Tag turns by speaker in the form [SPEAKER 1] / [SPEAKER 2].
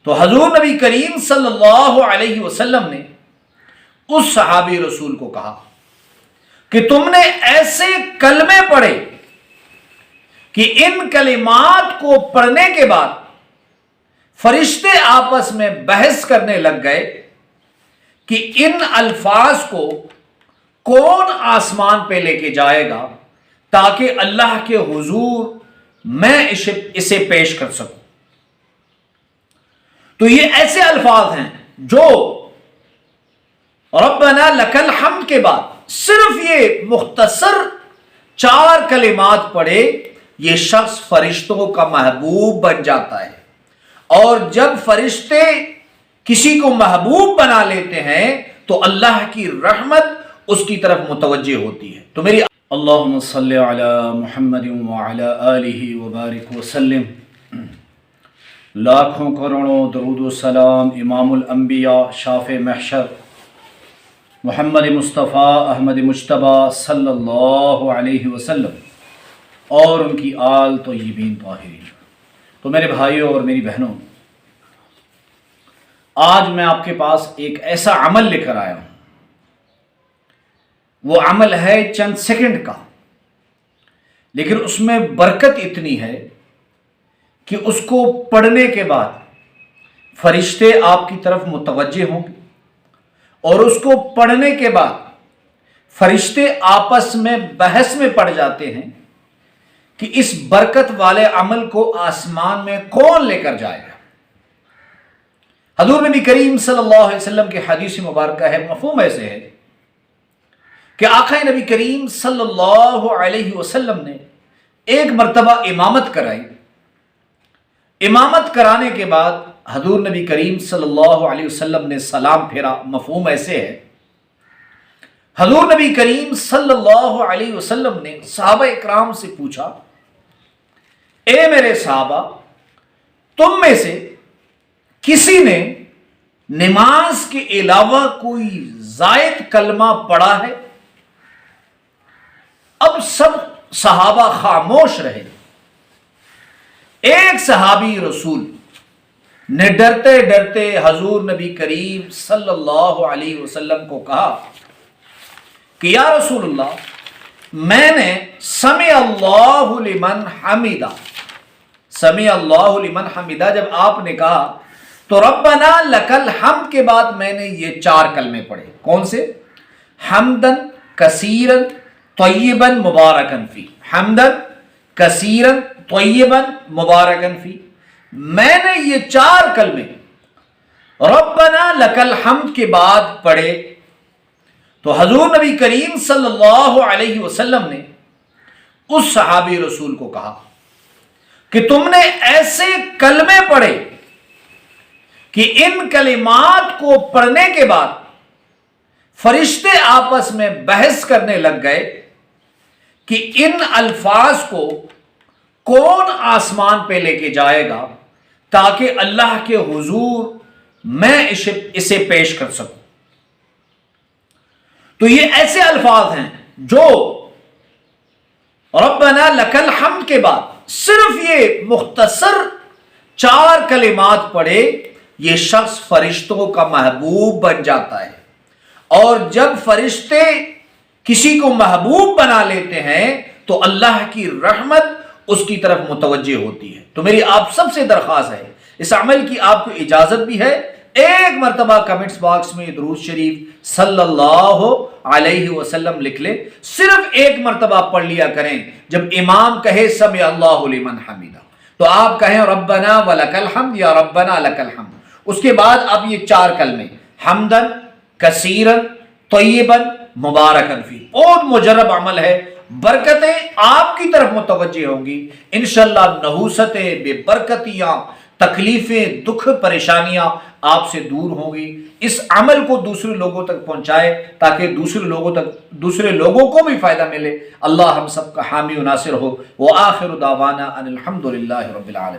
[SPEAKER 1] تو حضور نبی کریم صلی اللہ علیہ وسلم نے اس صحابی رسول کو کہا کہ تم نے ایسے کلمے پڑھے کہ ان کلمات کو پڑھنے کے بعد فرشتے آپس میں بحث کرنے لگ گئے کہ ان الفاظ کو کون آسمان پہ لے کے جائے گا تاکہ اللہ کے حضور میں اسے پیش کر سکوں۔ تو یہ ایسے الفاظ ہیں جو ربنا لک الحمد کے بعد صرف یہ مختصر 4 کلمات پڑھے یہ شخص فرشتوں کا محبوب بن جاتا ہے، اور جب فرشتے کسی کو محبوب بنا لیتے ہیں تو اللہ کی رحمت اس کی طرف متوجہ ہوتی ہے۔ تو میری اللہم صلی علی محمد وعلی آلہ وبارک وسلم، لاکھوں کروڑوں درود و سلام امام الانبیاء شافع محشر محمد مصطفیٰ احمد مجتبی صلی اللہ علیہ وسلم اور ان کی آل طیبین طاہرین۔ تو میرے بھائیوں اور میری بہنوں، آج میں آپ کے پاس ایک ایسا عمل لے کر آیا ہوں، وہ عمل ہے چند سیکنڈ کا، لیکن اس میں برکت اتنی ہے کہ اس کو پڑھنے کے بعد فرشتے آپ کی طرف متوجہ ہوں گے، اور اس کو پڑھنے کے بعد فرشتے آپس میں بحث میں پڑ جاتے ہیں کہ اس برکت والے عمل کو آسمان میں کون لے کر جائے گا۔ حضور نبی کریم صلی اللہ علیہ وسلم کی حدیث مبارکہ ہے، مفہوم ایسے ہے کہ آقا نبی کریم صلی اللہ علیہ وسلم نے ایک مرتبہ امامت کرائی۔ امامت کرانے کے بعد حضور نبی کریم صلی اللہ علیہ وسلم نے سلام پھیرا، مفہوم ایسے ہے، حضور نبی کریم صلی اللہ علیہ وسلم نے صحابہ اکرام سے پوچھا، اے میرے صحابہ، تم میں سے کسی نے نماز کے علاوہ کوئی زائد کلمہ پڑھا ہے؟ اب سب صحابہ خاموش رہے۔ ایک صحابی رسول نے ڈرتے ڈرتے حضور نبی کریم صلی اللہ علیہ وسلم کو کہا کہ یا رسول اللہ، میں نے سمع اللہ لمن حمیدہ، سمع اللہ لمن حمیدہ جب آپ نے کہا تو ربنا لک الحمد کے بعد میں نے یہ 4 کلمے پڑھے۔ کون سے؟ حمدن کثیرن طیبن مبارکن فی، حمدن کثیرن طیبن مبارکن فی، میں نے یہ 4 کلمے ربنا لک الحمد کے بعد پڑھے۔ تو حضور نبی کریم صلی اللہ علیہ وسلم نے اس صحابی رسول کو کہا کہ تم نے ایسے کلمے پڑھے کہ ان کلمات کو پڑھنے کے بعد فرشتے آپس میں بحث کرنے لگ گئے کہ ان الفاظ کو کون آسمان پہ لے کے جائے گا تاکہ اللہ کے حضور میں اسے پیش کر سکوں۔ تو یہ ایسے الفاظ ہیں جو ربنا لک الحمد کے بعد صرف یہ مختصر 4 کلمات پڑھے یہ شخص فرشتوں کا محبوب بن جاتا ہے، اور جب فرشتے کسی کو محبوب بنا لیتے ہیں تو اللہ کی رحمت اس کی طرف متوجہ ہوتی ہے۔ تو میری آپ سب سے درخواست ہے، اس عمل کی آپ کو اجازت بھی ہے، ایک مرتبہ کمنٹس باکس میں درود شریف صلی اللہ علیہ وسلم لکھ لیں، صرف ایک مرتبہ پڑھ لیا کریں۔ جب امام کہے سمع اللہ لمن حمیدہ تو آپ کہیں ربنا ولک الحمد یا ربنا لک الحمد، اس کے بعد آپ یہ 4 کلمے حمدن کثیرن طیبن مبارکن فی، بہت مجرب عمل ہے، برکتیں آپ کی طرف متوجہ ہوں گی انشاءاللہ، نحوستیں، بے برکتیاں، تکلیفیں، دکھ، پریشانیاں آپ سے دور ہوں گی۔ اس عمل کو دوسرے لوگوں تک پہنچائے تاکہ دوسرے لوگوں کو بھی فائدہ ملے۔ اللہ ہم سب کا حامی و ناصر ہو۔ وآخر دعوانا ان الحمد للہ رب العالمین۔